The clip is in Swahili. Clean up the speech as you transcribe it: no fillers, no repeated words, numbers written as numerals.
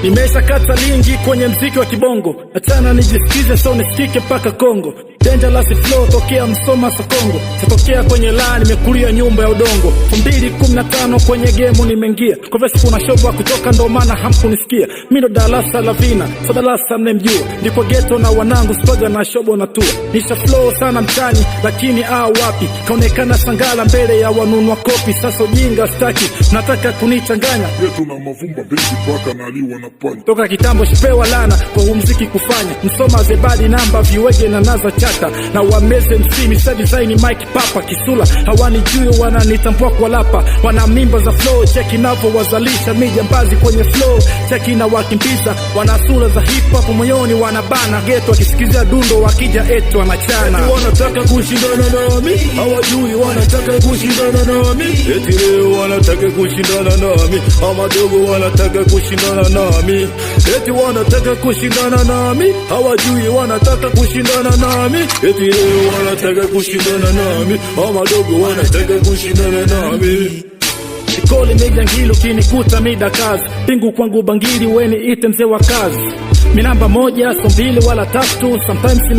Nimesha kata lingi kwenye mziki wa kibongo, achana nijisikize so nisikike paka Kongo. Dangerous flow tokea Msoma Sokongo, tatokea kwenye laa nimekulia nyumba ya udongo. 2015 kwenye game nimeingia, kwa vesi kuna shobo kutoka ndo maana hamkunisikia. Mimi ndo darasa la vina, so darasa mnemjua, ndipo ghetto na wanangu stoga na shobo na tua. Nisha flow sana mtani, lakini wapi, kaonekana sangala mbele ya wanunua kopi. Sasa ujinga staki, nataka kunichanganya, yetu na mavumba bengi paka na aliwa na panya. Toka kitambo shipewa lana kwa muziki kufanya, Msoma zebadi namba viwege na naza chata. Na wameze MC misa design Mike Papa Kisula, hawanijui wananitambua kwa lapa. Wana mimba za flow, cheki navo wazalisha mijambazi kwenye flow, cheki na wakimbiza. Wana sura za hip hop moyoni wanabana, ghetto wakisikizia dundo wakija etu wanachana. Eti wanataka kushindana nami, hawajui wanataka kushindana nami. Eti leo wanataka kushindana nami, ama dogo wanataka kushindana nami. Eti wanataka kushindana nami, hawajui wanataka kushindana nami. Eti leo wanataka kushindana nami, ama dogo wanataka kushindana nami. Nikole meja ngilo kinikuta mida kazi, pingu kwangu bangili weni ite mzee wa kazi. Minamba moja so mbili wala tatu, sometimes